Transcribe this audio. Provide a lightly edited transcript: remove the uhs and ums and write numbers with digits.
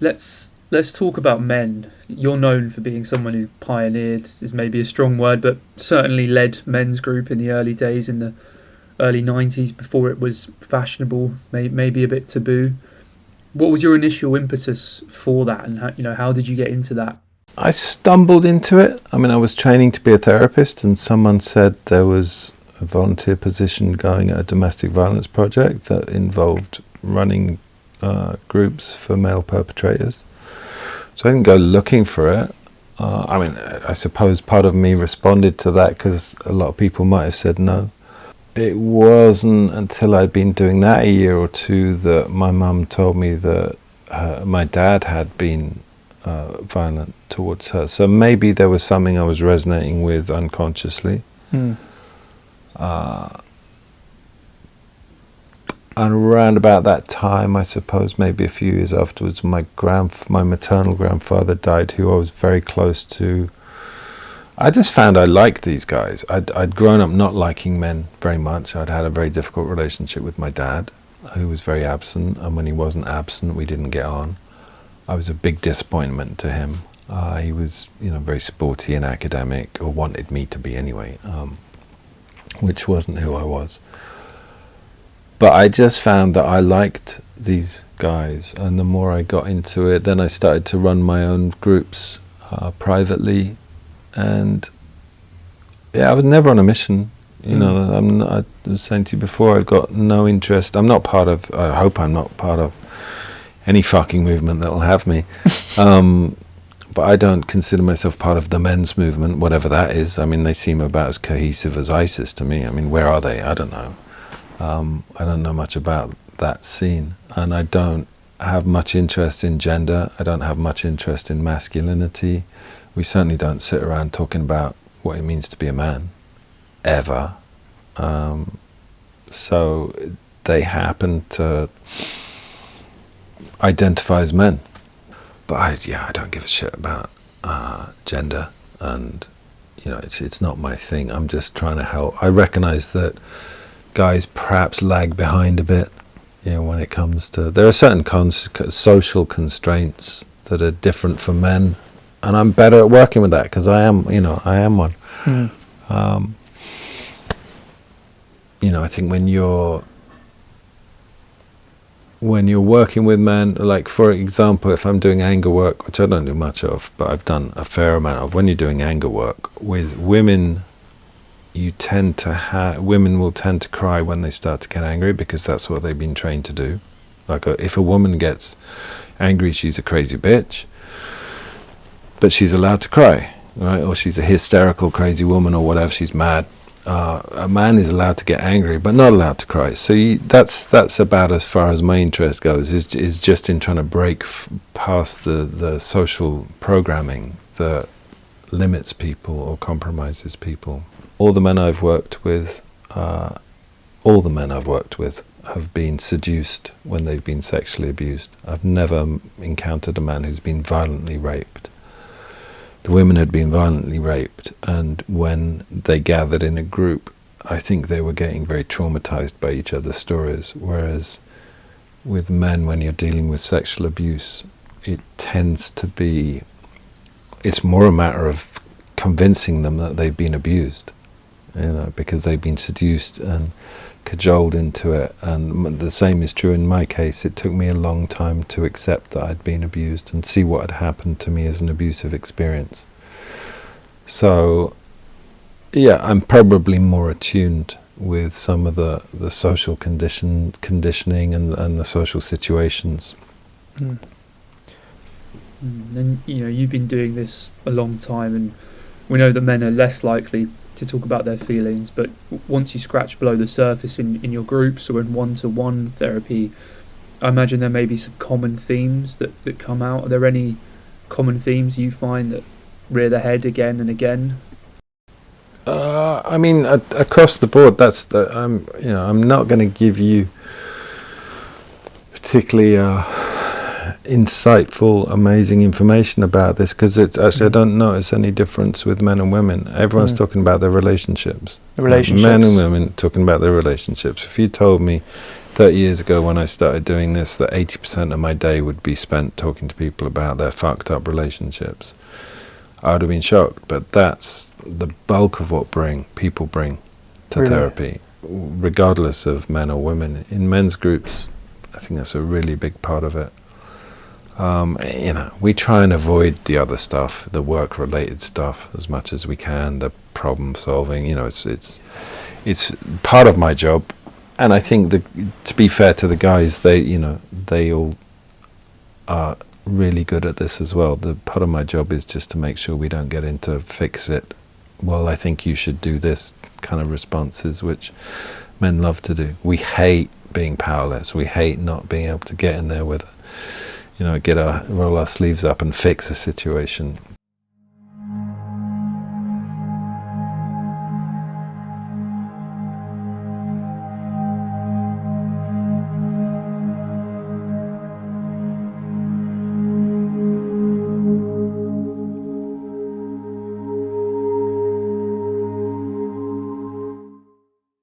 Let's talk about men. You're known for being someone who pioneered, is maybe a strong word, but certainly led men's group in the early days, in the early 90s, before it was fashionable, maybe a bit taboo. What was your initial impetus for that, and how did you get into that? I stumbled into it. I mean, I was training to be a therapist, and someone said there was a volunteer position going at a domestic violence project that involved running groups for male perpetrators. So I didn't go looking for it. I mean, I suppose part of me responded to that because a lot of people might have said no. It wasn't until I'd been doing that a year or two that my mum told me that my dad had been violent towards her. So maybe there was something I was resonating with unconsciously. And around about that time, I suppose maybe a few years afterwards, my maternal grandfather died, who I was very close to. I just found I liked these guys. I'd grown up not liking men very much. I'd had a very difficult relationship with my dad, who was very absent, and when he wasn't absent, we didn't get on. I was a big disappointment to him. He was, very sporty and academic, or wanted me to be anyway, which wasn't who I was. But I just found that I liked these guys, and the more I got into it, then I started to run my own groups privately, and I was never on a mission. I was saying to you before, I've got no interest. I hope I'm not part of any fucking movement that'll have me. But I don't consider myself part of the men's movement, whatever that is. I mean, they seem about as cohesive as ISIS to me. I mean, where are they? I don't know. I don't know much about that scene, and I don't have much interest in gender. I don't have much interest in masculinity. We certainly don't sit around talking about what it means to be a man, ever. So they happen to identify as men. But I don't give a shit about gender, and it's not my thing. I'm just trying to help. I recognize that guys perhaps lag behind a bit, when it comes to, there are certain social constraints that are different for men, and I'm better at working with that because I am one. I think when you're working with men, like for example, if I'm doing anger work, which I don't do much of, but I've done a fair amount of, when you're doing anger work with women, women will tend to cry when they start to get angry because that's what they've been trained to do. Like if a woman gets angry, she's a crazy bitch, but she's allowed to cry, right? Or she's a hysterical crazy woman, or whatever, she's mad. A man is allowed to get angry but not allowed to cry. So that's about as far as my interest goes, is just in trying to break past the social programming that limits people or compromises people. All the men I've worked with have been seduced when they've been sexually abused. I've never encountered a man who's been violently raped. The women had been violently raped, and when they gathered in a group, I think they were getting very traumatized by each other's stories, whereas with men, when you're dealing with sexual abuse, it tends to be, it's more a matter of convincing them that they've been abused, because they've been seduced and cajoled into it. And the same is true in my case. It took me a long time to accept that I'd been abused and see what had happened to me as an abusive experience. So I'm probably more attuned with some of the social conditioning and the social situations. And you've been doing this a long time, and we know that men are less likely to talk about their feelings, but once you scratch below the surface in your groups or in one-to-one therapy, I imagine there may be some common themes that come out. Are there any common themes you find that rear their head again and again? I mean, across the board, I'm not going to give you particularly insightful, amazing information about this, because it's actually I don't notice any difference with men and women. Everyone's talking about their relationships. Men and women talking about their relationships. If you told me 30 years ago when I started doing this that 80% of my day would be spent talking to people about their fucked up relationships, I would have been shocked. But that's the bulk of what people bring to therapy, regardless of men or women. In men's groups, I think that's a really big part of it. We try and avoid the other stuff, the work-related stuff, as much as we can. The problem solving, it's part of my job, and I think to be fair to the guys, they all are really good at this as well. The part of my job is just to make sure we don't get into fix it. Well, I think you should do this kind of responses, which men love to do. We hate being powerless. We hate not being able to get in there with roll our sleeves up and fix a situation.